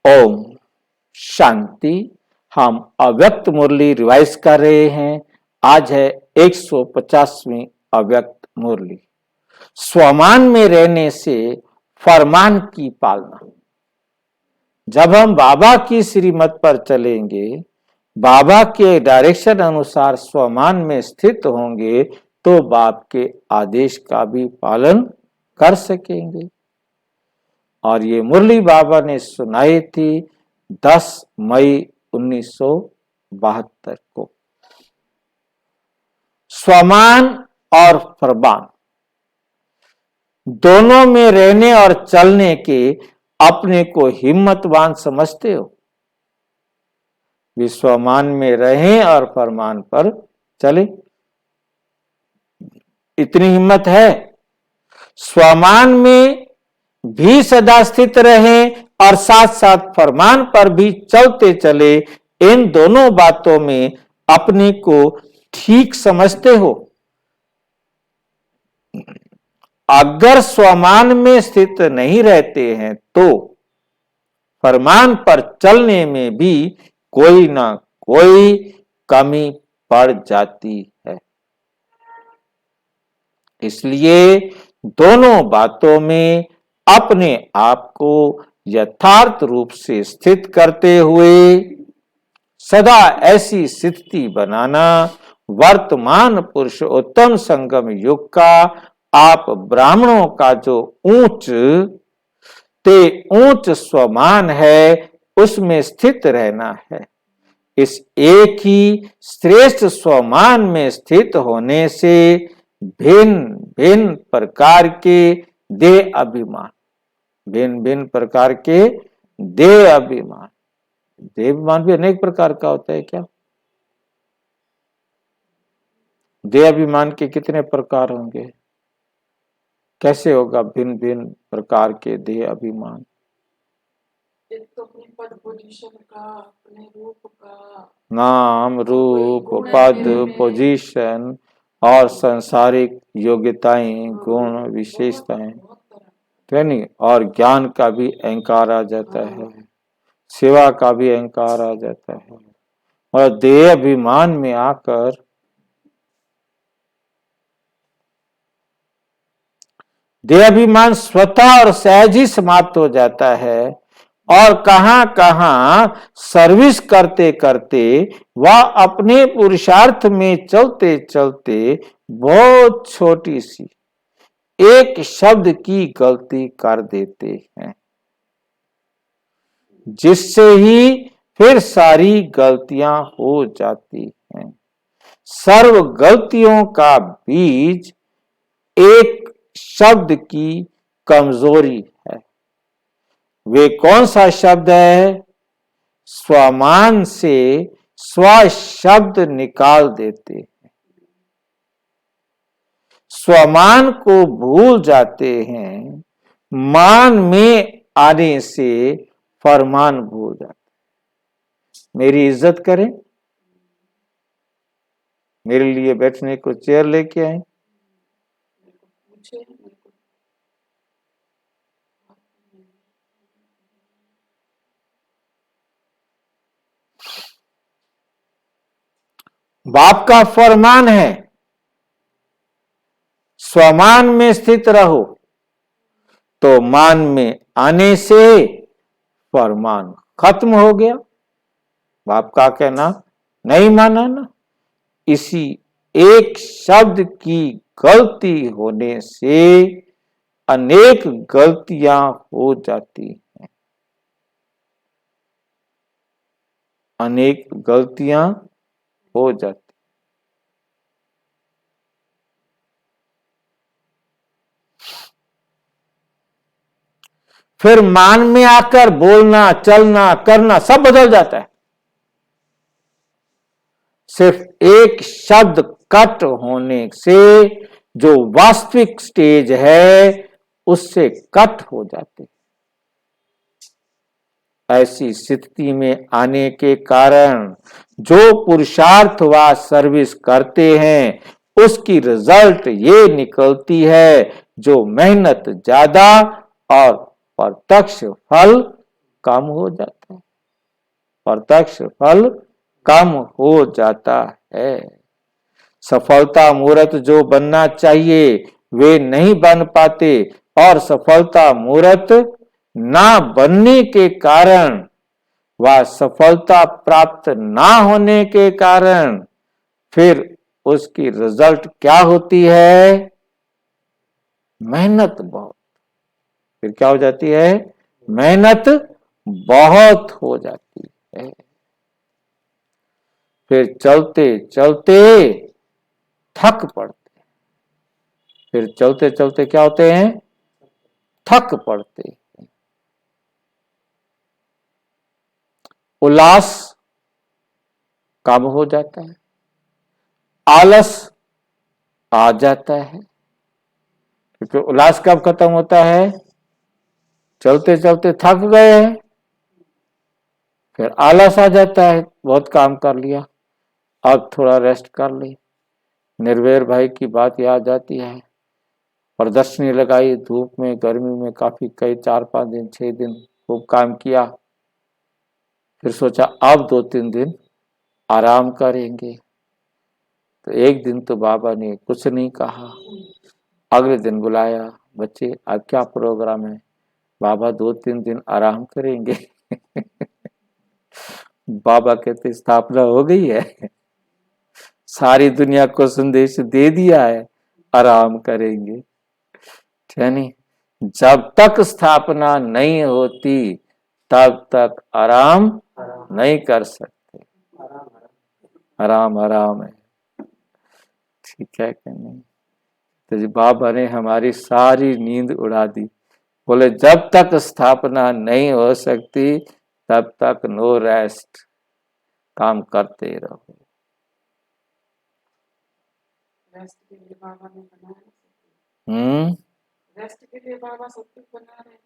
ओम शांति। हम अव्यक्त मुरली रिवाइज कर रहे हैं। आज है 150वीं अव्यक्त मुरली। स्वमान में रहने से फरमान की पालना। जब हम बाबा की श्रीमत पर चलेंगे, बाबा के डायरेक्शन अनुसार स्वमान में स्थित होंगे तो बाप के आदेश का भी पालन कर सकेंगे। और ये मुरली बाबा ने सुनाई थी 10 मई 1972 को। स्वमान और फरमान दोनों में रहने और चलने के अपने को हिम्मतवान समझते हो। विश्वमान में रहें और फरमान पर चले, इतनी हिम्मत है। स्वमान में भी सदा स्थित रहें और साथ साथ फरमान पर भी चलते चले। इन दोनों बातों में अपने को ठीक समझते हो। अगर स्वमान में स्थित नहीं रहते हैं तो फरमान पर चलने में भी कोई ना कोई कमी पड़ जाती है। इसलिए दोनों बातों में अपने आप को यथार्थ रूप से स्थित करते हुए सदा ऐसी स्थिति बनाना वर्तमान पुरुषोत्तम संगम युग का आप ब्राह्मणों का जो ऊंच स्वमान है उसमें स्थित रहना है। इस एक ही श्रेष्ठ स्वमान में स्थित होने से भिन्न भिन्न प्रकार के देह अभिमान, भिन्न भिन्न प्रकार के देह अभिमान, देह अभिमान भी अनेक प्रकार का होता है क्या? देह अभिमान के कितने प्रकार होंगे? कैसे होगा भिन्न भिन्न प्रकार के देह अभिमान? एक तो अपने पद पोजीशन का, अपने रूप का, नाम रूप पद पोजीशन और सांसारिक योग्यताएं गुण विशेषताएं ट्रेनिंग और ज्ञान का भी अहंकार आ जाता है, सेवा का भी अहंकार आ जाता है। और देह अभिमान में आकर देह अभिमान स्वतः और सहज ही समाप्त हो जाता है। और कहां कहां सर्विस करते करते वह अपने पुरुषार्थ में चलते चलते बहुत छोटी सी एक शब्द की गलती कर देते हैं, जिससे ही फिर सारी गलतियां हो जाती हैं। सर्व गलतियों का बीज एक शब्द की कमजोरी है। वे कौन सा शब्द है? स्वमान से स्व शब्द निकाल देते हैं, स्वमान को भूल जाते हैं, मान में आने से फरमान भूल जाते हैं। मेरी इज्जत करें, मेरे लिए बैठने को चेयर लेके आए, बाप का फरमान है स्वमान में स्थित रहो, तो मान में आने से फरमान खत्म हो गया। बाप का कहना नहीं माना ना। इसी एक शब्द की गलती होने से अनेक गलतियां हो जाती हैं, अनेक गलतियां हो जाती। फिर मान में आकर बोलना, चलना, करना सब बदल जाता है। सिर्फ एक शब्द कट होने से जो वास्तविक स्टेज है उससे कट हो जाते। ऐसी स्थिति में आने के कारण जो पुरुषार्थ व सर्विस करते हैं उसकी रिजल्ट ये निकलती है जो मेहनत ज्यादा और प्रत्यक्ष फल कम हो जाता है, प्रत्यक्ष फल कम हो जाता है। सफलता मूर्त जो बनना चाहिए वे नहीं बन पाते, और सफलता मूर्त ना बनने के कारण व सफलता प्राप्त ना होने के कारण फिर उसकी रिजल्ट क्या होती है? मेहनत बहुत। फिर क्या हो जाती है? मेहनत बहुत हो जाती है। फिर चलते चलते थक पड़ते, फिर चलते चलते क्या होते हैं? थक पड़ते। उल्लास कम हो जाता है, आलस आ जाता है। क्योंकि उल्लास कब खत्म होता है? चलते चलते थक गए हैं, फिर आलस आ जाता है, बहुत काम कर लिया, अब थोड़ा रेस्ट कर ले। निर्वैर भाई की बात याद आती है, प्रदर्शनी लगाई धूप में गर्मी में, काफी कई 4-5 दिन 6 दिन खूब काम किया, फिर सोचा अब 2-3 दिन आराम करेंगे। तो एक दिन तो बाबा ने कुछ नहीं कहा, अगले दिन बुलाया, बच्चे आज क्या प्रोग्राम है? बाबा 2-3 दिन आराम करेंगे। बाबा कहते स्थापना हो गई है, सारी दुनिया को संदेश दे दिया है, आराम करेंगे। यानी जब तक स्थापना नहीं होती तब तक आराम नहीं कर सकते। आराम आराम है, ठीक है कि नहीं? तो जी बाबा ने हमारी सारी नींद उड़ा दी। बोले जब तक स्थापना नहीं हो सकती तब तक नो रेस्ट, काम करते रहो। रेस्ट के लिए बाबा ने बनाया, रेस्ट के लिए बाबा सब कुछ बना रहे हैं।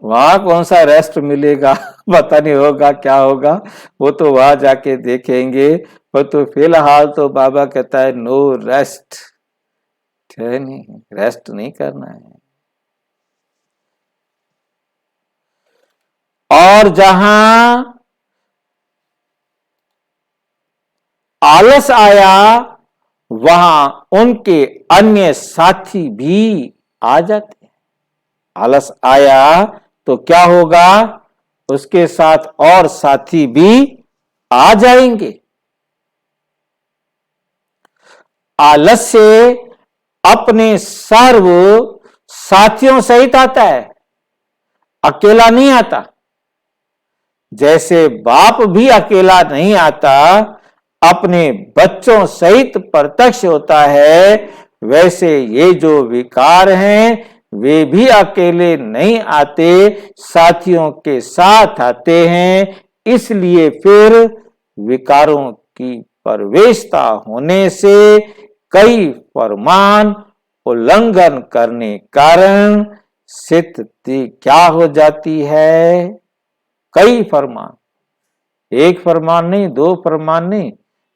वहां कौन सा रेस्ट मिलेगा? पता नहीं होगा क्या होगा, वो तो वहां जाके देखेंगे। पर तो फिलहाल तो बाबा कहता है नो रेस्ट, है नहीं, रेस्ट नहीं करना है। और जहां आलस आया वहां उनके अन्य साथी भी आ जाते हैं। आलस आया तो क्या होगा? उसके साथ और साथी भी आ जाएंगे। आलस्य अपने सर्व साथियों सहित आता है, अकेला नहीं आता। जैसे बाप भी अकेला नहीं आता, अपने बच्चों सहित प्रत्यक्ष होता है, वैसे ये जो विकार हैं वे भी अकेले नहीं आते, साथियों के साथ आते हैं। इसलिए फिर विकारों की प्रवेशता होने से कई फरमान उल्लंघन करने कारण स्थिति क्या हो जाती है? कई फरमान, एक फरमान नहीं, 2 फरमान नहीं,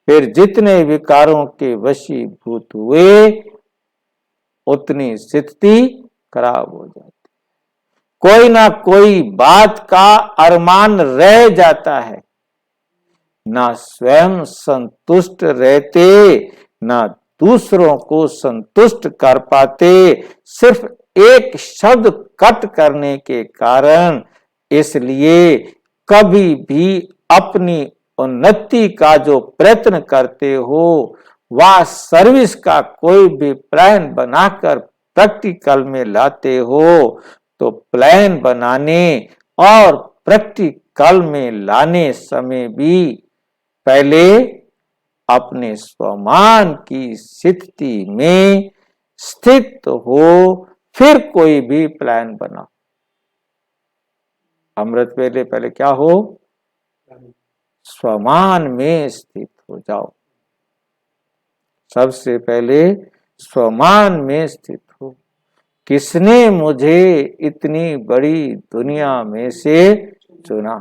फिर जितने विकारों के वशीभूत हुए उतनी स्थिति खराब हो जाती। कोई ना कोई बात का अरमान रह जाता है, ना स्वयं संतुष्ट रहते ना दूसरों को संतुष्ट कर पाते, सिर्फ एक शब्द कट करने के कारण। इसलिए कभी भी अपनी उन्नति का जो प्रयत्न करते हो, वह सर्विस का कोई भी प्लान बनाकर प्रैक्टिकल में लाते हो, तो प्लान बनाने और प्रैक्टिकल में लाने समय भी पहले अपने स्वमान की स्थिति में स्थित हो, फिर कोई भी प्लान बना। अमृत वेले पहले क्या हो? स्वमान में स्थित हो जाओ। सबसे पहले स्वमान में स्थित हो। किसने मुझे इतनी बड़ी दुनिया में से चुना?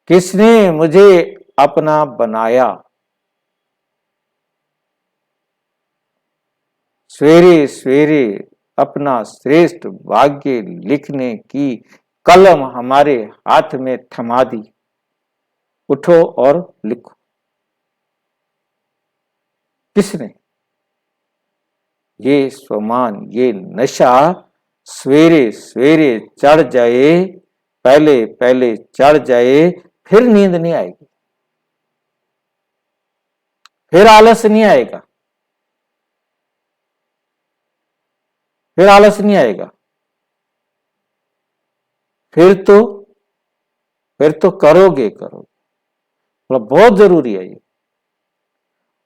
किसने मुझे अपना बनाया? सवेरे सवेरे अपना श्रेष्ठ भाग्य लिखने की कलम हमारे हाथ में थमा दी, उठो और लिखो। किसने? ये स्वमान, ये नशा सवेरे सवेरे चढ़ जाए, पहले पहले चढ़ जाए, फिर नींद नहीं आएगी, फिर आलस नहीं आएगा, फिर आलस नहीं आएगा, फिर तो करोगे करोगे। मतलब बहुत जरूरी है ये।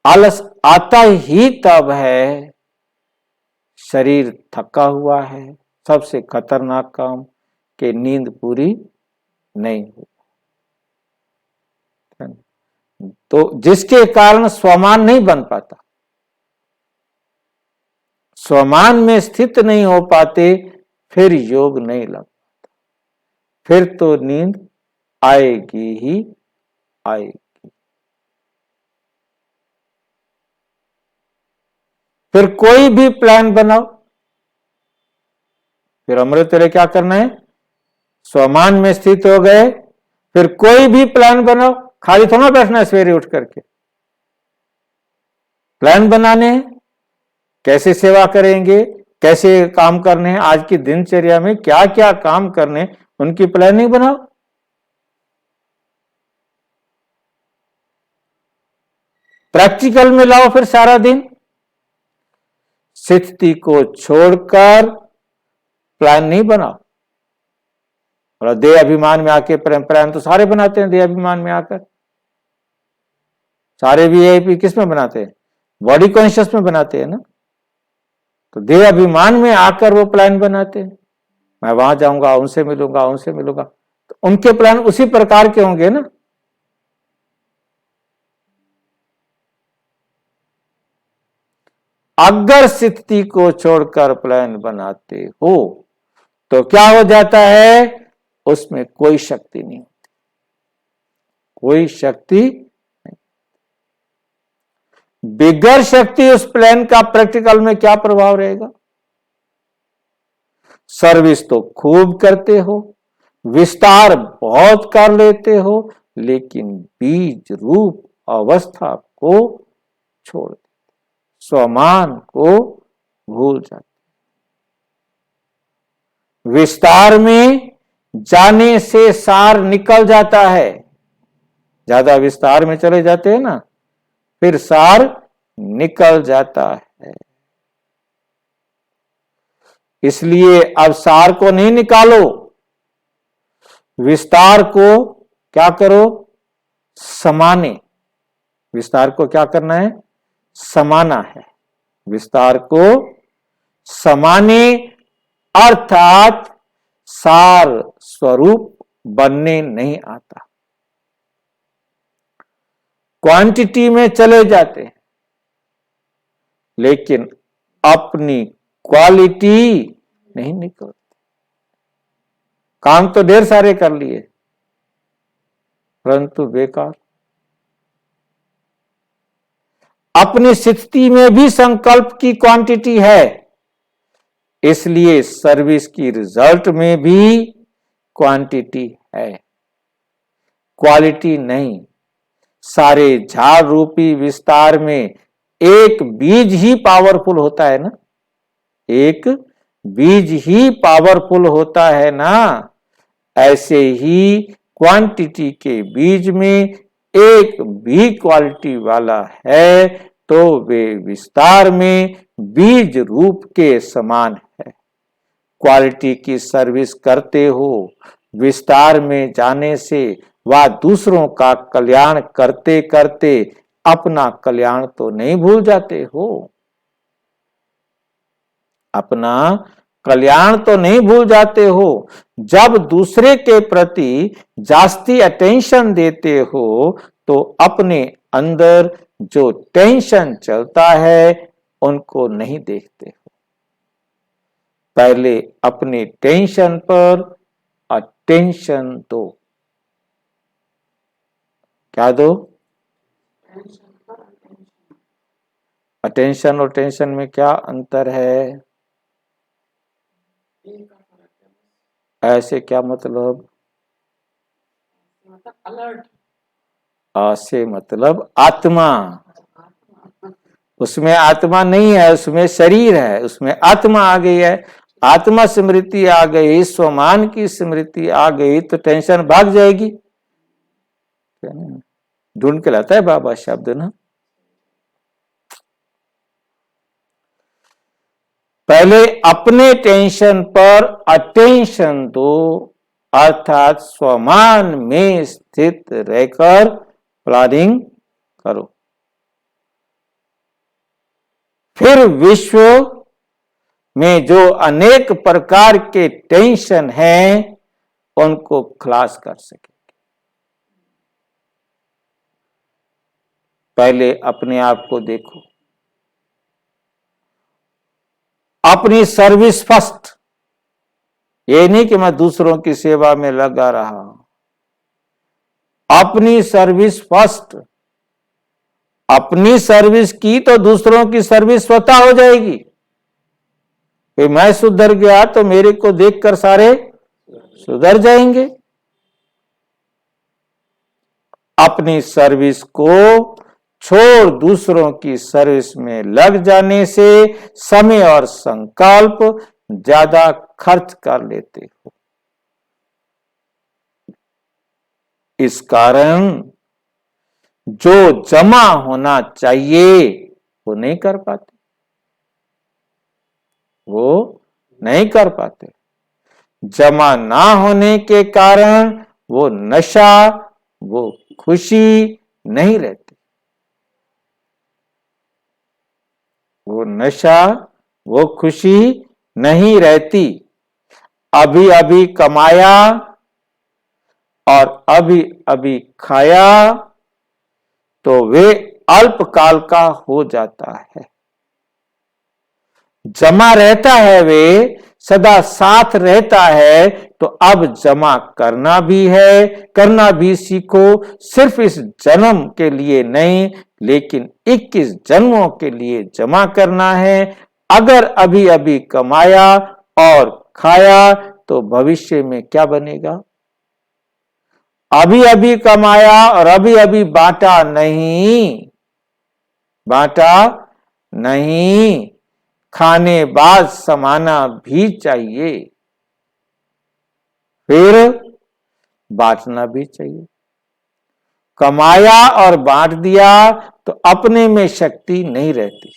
आलस आता ही तब है शरीर थका हुआ है, सबसे खतरनाक काम कि नींद पूरी नहीं हुई। तो जिसके कारण स्वमान नहीं बन पाता, स्वमान में स्थित नहीं हो पाते, फिर योग नहीं लग पाता, फिर तो नींद आएगी ही आएगी। फिर कोई भी प्लान बनाओ, फिर अमृत वेले क्या करना है? स्वमान में स्थित हो गए, फिर कोई भी प्लान बनाओ, खाली थोड़ा बैठना है सवेरे उठ करके, प्लान बनाने हैं, कैसे सेवा करेंगे, कैसे काम करने हैं, आज की दिनचर्या में क्या क्या काम करने, उनकी प्लानिंग बनाओ। प्रैक्टिकल में लाओ फिर सारा दिन। स्थिति को छोड़कर प्लान नहीं बनाओ। और देह अभिमान में आके प्लान तो सारे बनाते हैं, देह अभिमान में आकर सारे वीआईपी किस में बनाते हैं? बॉडी कॉन्शियस में बनाते हैं ना। तो देह अभिमान में आकर वो प्लान बनाते हैं, मैं वहां जाऊंगा, उनसे मिलूंगा, उनसे मिलूंगा, तो उनके प्लान उसी प्रकार के होंगे ना। अगर स्थिति को छोड़कर प्लान बनाते हो तो क्या हो जाता है? उसमें कोई शक्ति नहीं होती, कोई शक्ति नहीं। बिगर शक्ति उस प्लान का प्रैक्टिकल में क्या प्रभाव रहेगा? सर्विस तो खूब करते हो, विस्तार बहुत कर लेते हो, लेकिन बीज रूप अवस्था को छोड़ देते, स्वमान को भूल जाते। विस्तार में जाने से सार निकल जाता है, ज्यादा विस्तार में चले जाते हैं ना, फिर सार निकल जाता है। इसलिए अब सार को नहीं निकालो, विस्तार को क्या करो? समाने। विस्तार को क्या करना है? समाना है। विस्तार को समाने, अर्थात सार स्वरूप बनने नहीं आता, क्वांटिटी में चले जाते हैं, लेकिन अपनी क्वालिटी नहीं निकलती। काम तो ढेर सारे कर लिए, परंतु बेकार। अपनी स्थिति में भी संकल्प की क्वांटिटी है, इसलिए सर्विस की रिजल्ट में भी क्वांटिटी है, क्वालिटी नहीं। सारे झाड़ रूपी विस्तार में एक बीज ही पावरफुल होता है ना, एक बीज ही पावरफुल होता है ना। ऐसे ही क्वांटिटी के बीज में एक भी क्वालिटी वाला है तो वे विस्तार में बीज रूप के समान है। क्वालिटी की सर्विस करते हो, विस्तार में जाने से वह दूसरों का कल्याण करते करते अपना कल्याण तो नहीं भूल जाते हो, अपना कल्याण तो नहीं भूल जाते हो। जब दूसरे के प्रति जास्ती अटेंशन देते हो तो अपने अंदर जो टेंशन चलता है उनको नहीं देखते हो। पहले अपने टेंशन पर अटेंशन दो। क्या दो? अटेंशन और टेंशन में क्या अंतर है? ऐसे क्या मतलब? मतलब अलर्ट। से मतलब आत्मा। उसमें आत्मा नहीं है, उसमें शरीर है, उसमें आत्मा आ गई है। आत्मा स्मृति आ गई, स्वमान की स्मृति आ गई तो टेंशन भाग जाएगी। ढूंढ के लाता है बाबा शब्द ना। पहले अपने टेंशन पर अटेंशन दो, अर्थात स्वमान में स्थित रहकर प्लानिंग करो। फिर विश्व में जो अनेक प्रकार के टेंशन हैं उनको खलास कर सके। पहले अपने आप को देखो, अपनी सर्विस फर्स्ट। ये नहीं कि मैं दूसरों की सेवा में लगा रहा हूं, अपनी सर्विस फर्स्ट। अपनी सर्विस की तो दूसरों की सर्विस स्वतः हो जाएगी। कि मैं सुधर गया तो मेरे को देखकर सारे सुधर जाएंगे। अपनी सर्विस को छोड़ दूसरों की सर्विस में लग जाने से समय और संकल्प ज्यादा खर्च कर लेते हो। इस कारण जो जमा होना चाहिए वो नहीं कर पाते, वो नहीं कर पाते। जमा ना होने के कारण वो नशा, वो खुशी नहीं रहती। वो नशा, वो खुशी नहीं रहती। अभी अभी कमाया और अभी अभी खाया तो वे अल्पकाल का हो जाता है। जमा रहता है, वे सदा साथ रहता है। तो अब जमा करना भी है, करना भी सीखो। सिर्फ इस जन्म के लिए नहीं, लेकिन 21 जन्मों के लिए जमा करना है। अगर अभी अभी कमाया और खाया तो भविष्य में क्या बनेगा? अभी अभी कमाया और अभी अभी बांटा नहीं, बांटा नहीं। खाने बाद समाना भी चाहिए, फिर बांटना भी चाहिए। कमाया और बांट दिया तो अपने में शक्ति नहीं रहती,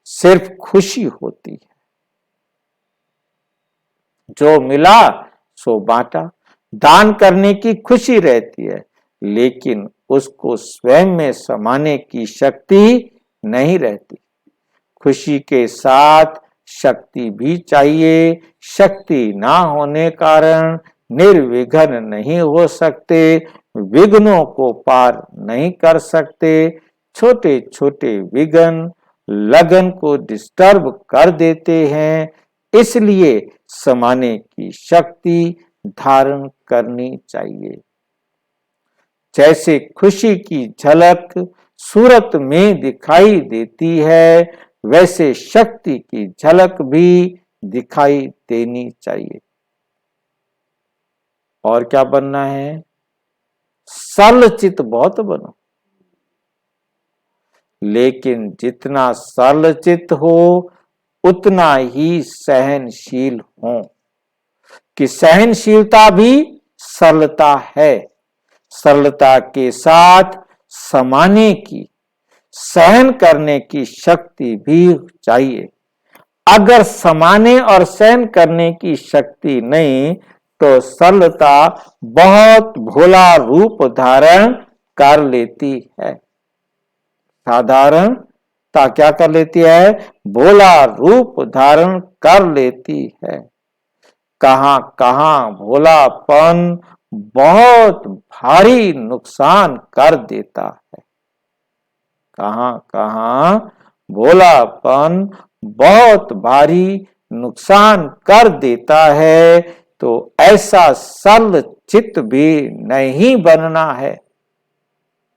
सिर्फ खुशी होती है। जो मिला सो बांटा। दान करने की खुशी रहती है, लेकिन उसको स्वयं में समाने की शक्ति नहीं रहती। खुशी के साथ शक्ति भी चाहिए। शक्ति ना होने कारण निर्विघ्न नहीं हो सकते, विघ्नों को पार नहीं कर सकते। छोटे छोटे विघ्न लगन को डिस्टर्ब कर देते हैं। इसलिए समाने की शक्ति धारण करनी चाहिए। जैसे खुशी की झलक सूरत में दिखाई देती है, वैसे शक्ति की झलक भी दिखाई देनी चाहिए। और क्या बनना है? सरल चित बहुत बनो, लेकिन जितना सरल चित हो उतना ही सहनशील हो। कि सहनशीलता भी सरलता है। सरलता के साथ समाने की, सहन करने की शक्ति भी चाहिए। अगर समाने और सहन करने की शक्ति नहीं तो सरलता बहुत भोला रूप धारण कर लेती है। साधारणता क्या कर लेती है? भोला रूप धारण कर लेती है। कहां कहां भोलापन बहुत भारी नुकसान कर देता है। कहां कहां भोलापन बहुत भारी नुकसान कर देता है। तो ऐसा सरल चित्त भी नहीं बनना है,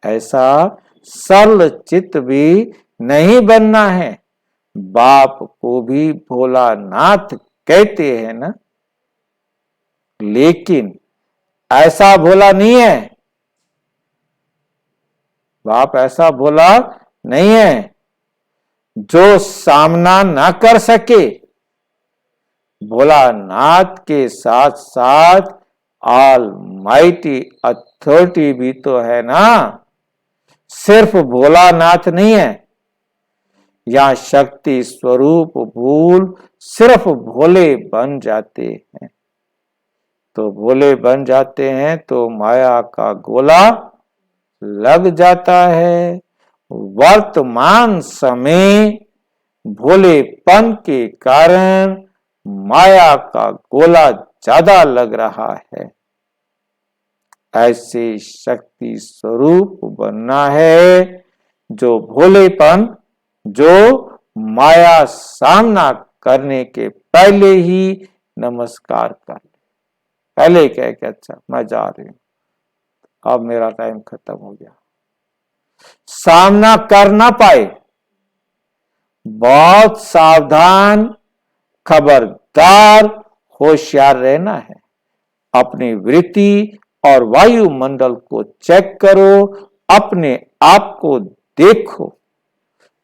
ऐसा सरल चित्त भी नहीं बनना है। बाप को भी भोलानाथ कहते हैं ना। लेकिन ऐसा भोला नहीं है, बाप ऐसा भोला नहीं है जो सामना ना कर सके। भोलानाथ के साथ साथ ऑलमाइटी अथॉरिटी भी तो है ना, सिर्फ भोलानाथ नहीं है। यहां शक्ति स्वरूप भूल सिर्फ भोले बन जाते हैं, तो भोले बन जाते हैं तो माया का गोला लग जाता है। वर्तमान समय भोलेपन के कारण माया का गोला ज्यादा लग रहा है। ऐसे शक्ति स्वरूप बनना है जो भोलेपन, जो माया सामना करने के पहले ही नमस्कार कर ले, पहले कह के अच्छा मैं जा रही हूं, अब मेरा टाइम खत्म हो गया, सामना कर ना पाए। बहुत सावधान, खबरदार, होशियार रहना है। अपनी वृत्ति और वायुमंडल को चेक करो, अपने आप को देखो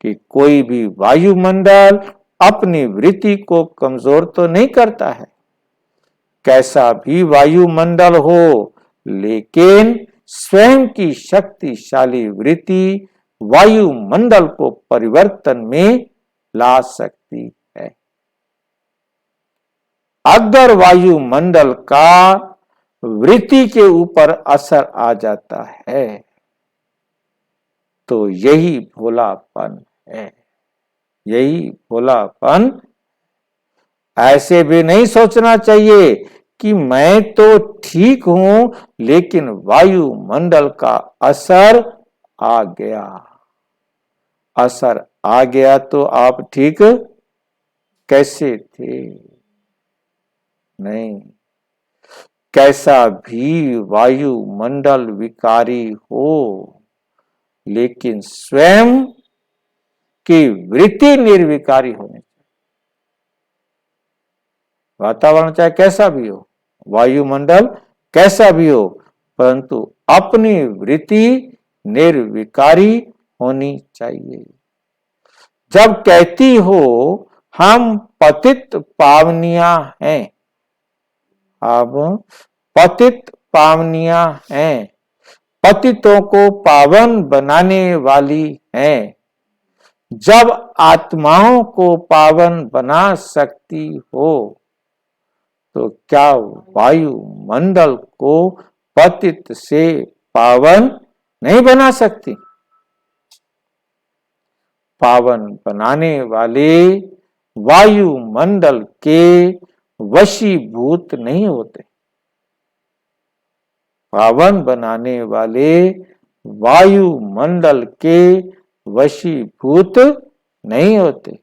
कि कोई भी वायुमंडल अपनी वृत्ति को कमजोर तो नहीं करता है। कैसा भी वायुमंडल हो, लेकिन स्वयं की शक्तिशाली वृत्ति वायुमंडल को परिवर्तन में ला सकती है। अगर वायुमंडल का वृत्ति के ऊपर असर आ जाता है तो यही भोलापन है, यही भोलापन। ऐसे भी नहीं सोचना चाहिए कि मैं तो ठीक हूं लेकिन वायुमंडल का असर आ गया। असर आ गया तो आप ठीक कैसे थे? नहीं। कैसा भी वायुमंडल विकारी हो, लेकिन स्वयं की वृत्ति निर्विकारी होनी चाहिए। वातावरण चाहे कैसा भी हो, वायुमंडल कैसा भी हो, परंतु अपनी वृत्ति निर्विकारी होनी चाहिए। जब कहती हो हम पतित पावनियां हैं, अब पतित पावनियां हैं, पतितों को पावन बनाने वाली हैं, जब आत्माओं को पावन बना सकती हो तो क्या वायुमंडल को पतित से पावन नहीं बना सकती? पावन बनाने वाले वायुमंडल के वशीभूत नहीं होते। पावन बनाने वाले वायुमंडल के वशीभूत नहीं होते,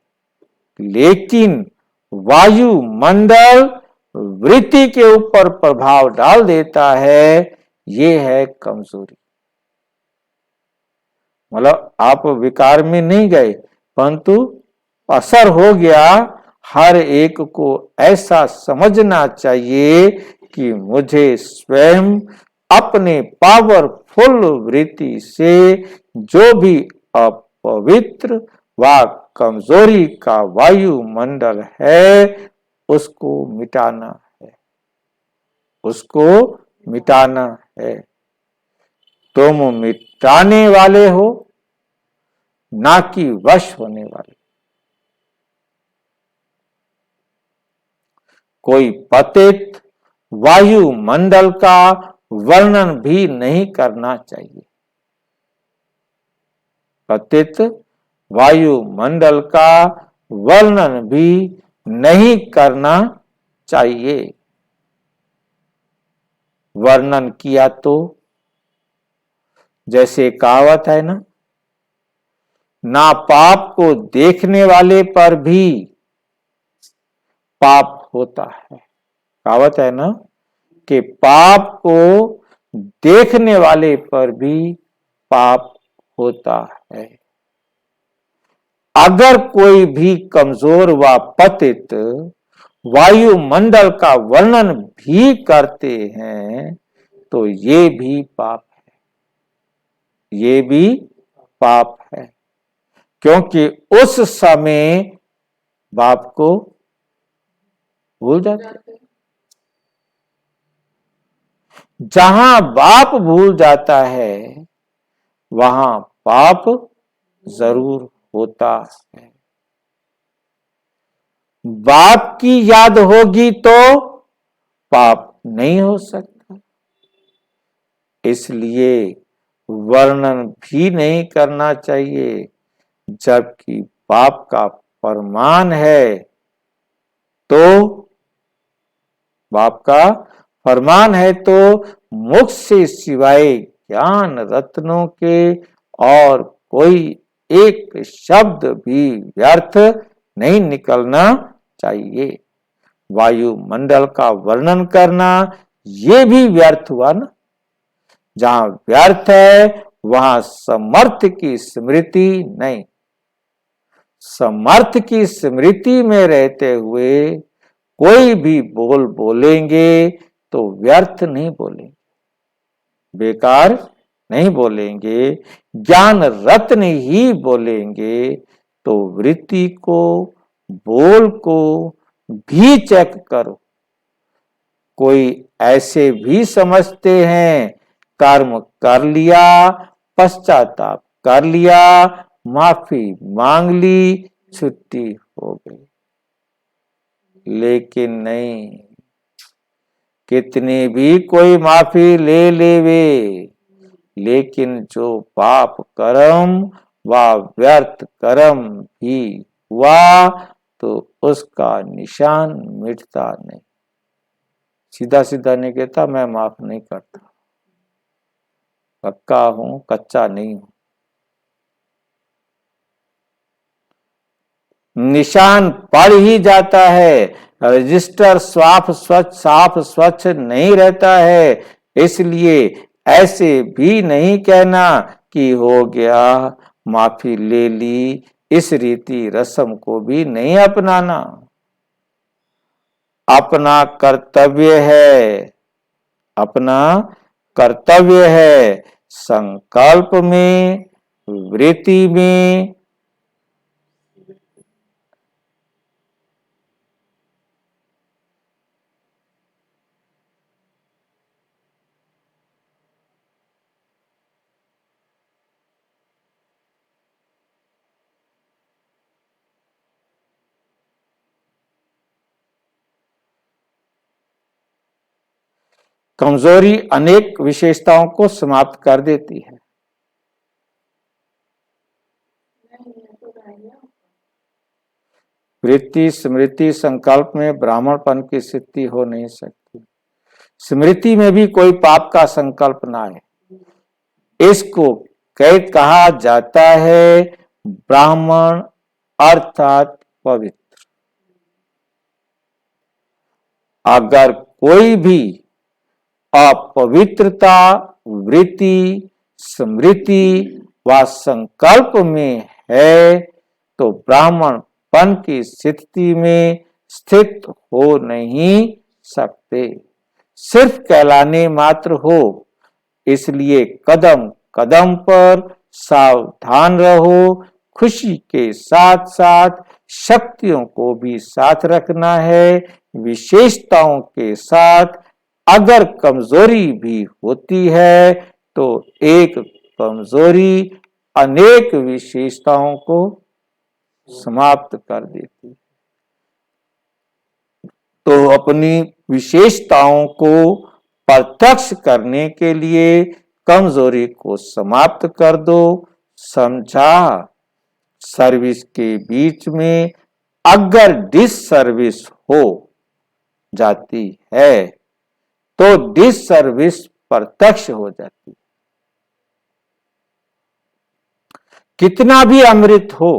लेकिन वायुमंडल वृत्ति के ऊपर प्रभाव डाल देता है, ये है कमजोरी। मतलब आप विकार में नहीं गए, परंतु असर हो गया। हर एक को ऐसा समझना चाहिए कि मुझे स्वयं अपने पावरफुल वृत्ति से जो भी अपवित्र व कमजोरी का वायुमंडल है उसको मिटाना है, उसको मिटाना है। तुम मिटाने वाले हो, ना कि वश होने वाले। कोई पतित वायुमंडल का वर्णन भी नहीं करना चाहिए। पतित वायुमंडल का वर्णन भी नहीं करना चाहिए। वर्णन किया तो जैसे कहावत है ना पाप को देखने वाले पर भी पाप होता है। कहावत है ना कि पाप को देखने वाले पर भी पाप होता है। अगर कोई भी कमजोर व पतित वायुमंडल का वर्णन भी करते हैं तो ये भी पाप है, ये भी पाप है, क्योंकि उस समय बाप को भूल जाते। जहां बाप भूल जाता है वहां पाप जरूर होता है। बाप की याद होगी तो पाप नहीं हो सकता, इसलिए वर्णन भी नहीं करना चाहिए। जबकि पाप का फरमान है तो बाप का फरमान है तो मुख से सिवाय ज्ञान रत्नों के और कोई एक शब्द भी व्यर्थ नहीं निकलना चाहिए। वायुमंडल का वर्णन करना ये भी व्यर्थ हुआ ना। जहां व्यर्थ है वहां समर्थ की स्मृति नहीं। समर्थ की स्मृति में रहते हुए कोई भी बोल बोलेंगे तो व्यर्थ नहीं बोलेंगे, बेकार नहीं बोलेंगे, ज्ञान रत्न ही बोलेंगे। तो वृत्ति को, बोल को भी चेक करो। कोई ऐसे भी समझते हैं कर्म कर लिया, पश्चाताप कर लिया, माफी मांग ली, छुट्टी हो गई। लेकिन नहीं, कितनी भी कोई माफी ले लेवे, लेकिन जो पाप कर्म व व्यर्थ कर्म भी हुआ तो उसका निशान मिटता नहीं। सीधा सीधा नहीं कहता मैं माफ नहीं करता, पक्का हूं, कच्चा नहीं हूं। निशान पड़ ही जाता है, रजिस्टर साफ स्वच्छ नहीं रहता है। इसलिए ऐसे भी नहीं कहना कि हो गया, माफी ले ली, इस रीति रस्म को भी नहीं अपनाना। अपना कर्तव्य है, अपना कर्तव्य है, संकल्प में, वृत्ति में कमजोरी अनेक विशेषताओं को समाप्त कर देती है। वृत्ति, स्मृति, संकल्प में ब्राह्मणपन की स्थिति हो नहीं सकती। स्मृति में भी कोई पाप का संकल्प ना है। इसको कहा जाता है ब्राह्मण अर्थात पवित्र। अगर कोई भी अपवित्रता वृत्ति, स्मृति व संकल्प में है तो ब्राह्मणपन की स्थिति में स्थित हो नहीं सकते, सिर्फ कहलाने मात्र हो। इसलिए कदम कदम पर सावधान रहो। खुशी के साथ साथ शक्तियों को भी साथ रखना है। विशेषताओं के साथ अगर कमजोरी भी होती है तो एक कमजोरी अनेक विशेषताओं को समाप्त कर देती है। तो अपनी विशेषताओं को प्रत्यक्ष करने के लिए कमजोरी को समाप्त कर दो। समझा? सर्विस के बीच में अगर डिससर्विस हो जाती है तो डिससर्विस प्रत्यक्ष हो जाती है। कितना भी अमृत हो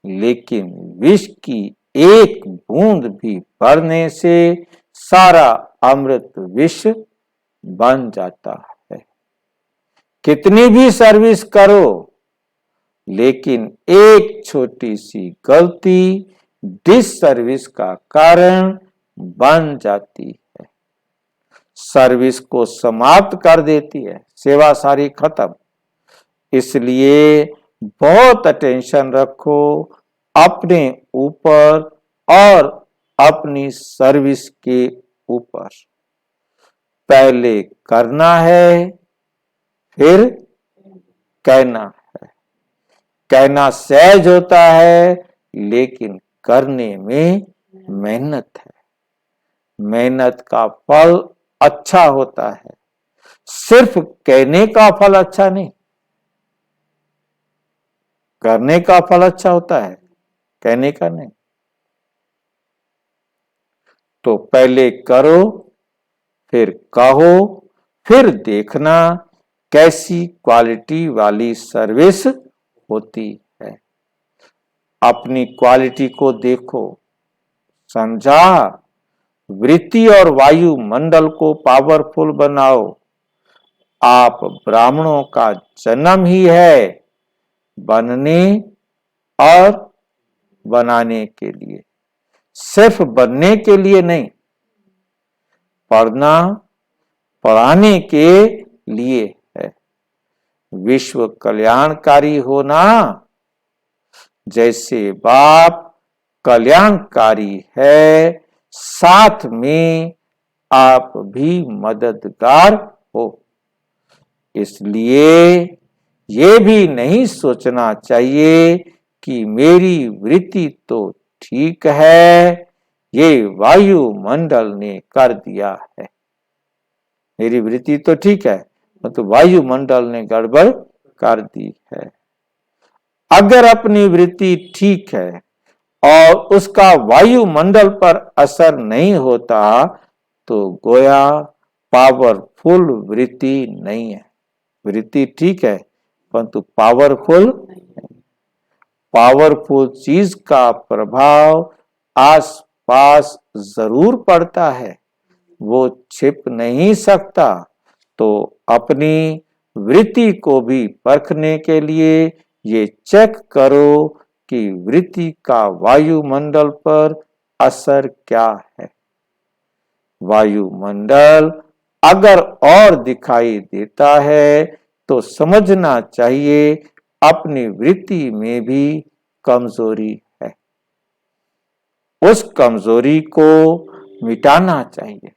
लेकिन विष की एक बूंद भी पड़ने से सारा अमृत विष बन जाता है। कितनी भी सर्विस करो लेकिन एक छोटी सी गलती डिससर्विस का कारण बन जाती है, सर्विस को समाप्त कर देती है, सेवा सारी खत्म। इसलिए बहुत अटेंशन रखो अपने ऊपर और अपनी सर्विस के ऊपर। पहले करना है, फिर कहना है। कहना सहज होता है, लेकिन करने में मेहनत है। मेहनत का फल अच्छा होता है, सिर्फ कहने का फल अच्छा नहीं। करने का फल अच्छा होता है, कहने का नहीं। तो पहले करो, फिर कहो, फिर देखना कैसी क्वालिटी वाली सर्विस होती है। अपनी क्वालिटी को देखो, समझा? वृत्ति और वायुमंडल को पावरफुल बनाओ। आप ब्राह्मणों का जन्म ही है बनने और बनाने के लिए, सिर्फ बनने के लिए नहीं, पढ़ना पढ़ाने के लिए है। विश्व कल्याणकारी होना, जैसे बाप कल्याणकारी है, साथ में आप भी मददगार हो। इसलिए ये भी नहीं सोचना चाहिए कि मेरी वृत्ति तो ठीक है, ये वायुमंडल ने कर दिया है। मेरी वृत्ति तो ठीक है, तो वायुमंडल ने गड़बड़ कर दी है। अगर अपनी वृत्ति ठीक है और उसका वायुमंडल पर असर नहीं होता, तो गोया पावरफुल वृत्ति नहीं है। वृत्ति ठीक है, परंतु पावरफुल पावरफुल चीज का प्रभाव आस पास जरूर पड़ता है, वो छिप नहीं सकता। तो अपनी वृत्ति को भी परखने के लिए ये चेक करो कि वृत्ति का वायुमंडल पर असर क्या है। वायुमंडल अगर और दिखाई देता है तो समझना चाहिए अपनी वृत्ति में भी कमजोरी है, उस कमजोरी को मिटाना चाहिए।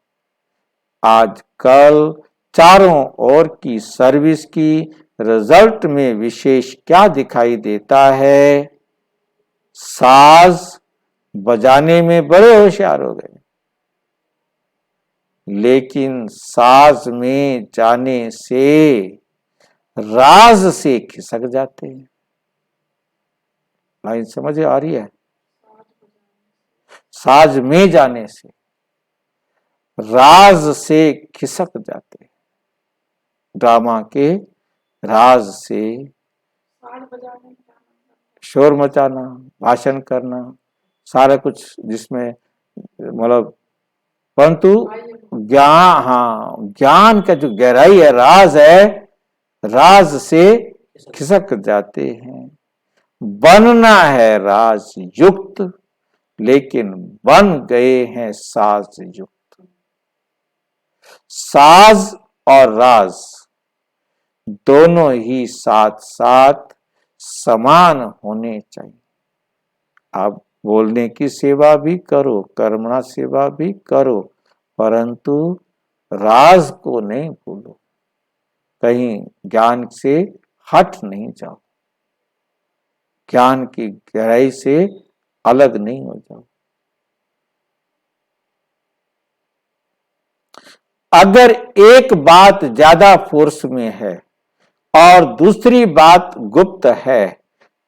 आजकल चारों ओर की सर्विस की रिजल्ट में विशेष क्या दिखाई देता है? साज बजाने में बड़े होशियार हो गए, लेकिन साज में जाने से राज से खिसक जाते हैं। लाइन समझ आ रही है? साज में जाने से राज से खिसक जाते, ड्रामा के राज से शोर मचाना, भाषण करना, सारा कुछ जिसमें मतलब, परंतु ज्ञान, हाँ, ज्ञान का जो गहराई है, राज है, राज से खिसक जाते हैं। बनना है राज युक्त, लेकिन बन गए हैं साज युक्त। साज और राज दोनों ही साथ साथ समान होने चाहिए। आप बोलने की सेवा भी करो, कर्मणा सेवा भी करो, परंतु राज को नहीं भूलो, कहीं ज्ञान से हट नहीं जाओ, ज्ञान की गहराई से अलग नहीं हो जाओ। अगर एक बात ज्यादा फोर्स में है और दूसरी बात गुप्त है,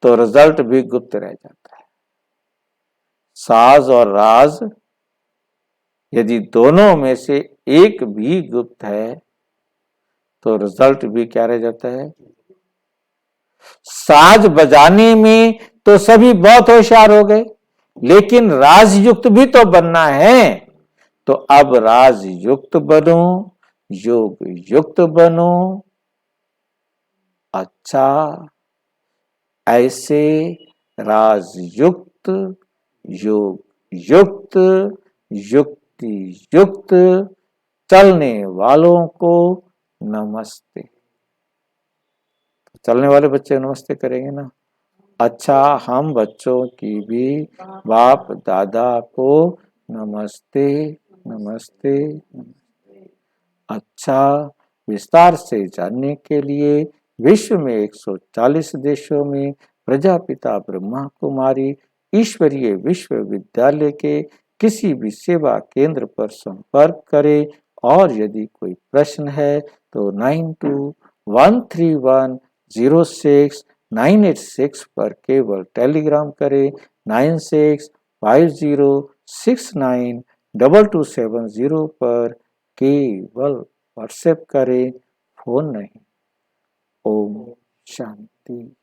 तो रिजल्ट भी गुप्त रह जाता है। साज और राज यदि दोनों में से एक भी गुप्त है, तो रिजल्ट भी क्या रह जाता है? साज बजाने में तो सभी बहुत होशियार हो गए, लेकिन राजयुक्त भी तो बनना है। तो अब राजयुक्त बनो, योग युक्त बनो। अच्छा, ऐसे राजयुक्त योग युक्त युक्ति युक्त चलने वालों को नमस्ते। चलने वाले बच्चे नमस्ते करेंगे ना। अच्छा, हम बच्चों की भी बाप दादा को नमस्ते नमस्ते नमस्ते। अच्छा, विस्तार से जानने के लिए विश्व में 140 देशों में प्रजापिता ब्रह्मा कुमारी ईश्वरीय विश्वविद्यालय के किसी भी सेवा केंद्र पर संपर्क करें और यदि कोई प्रश्न है तो 9213106986 पर केवल टेलीग्राम करें। 9650692270 पर केवल व्हाट्सएप करें, फोन नहीं। ओम शांति।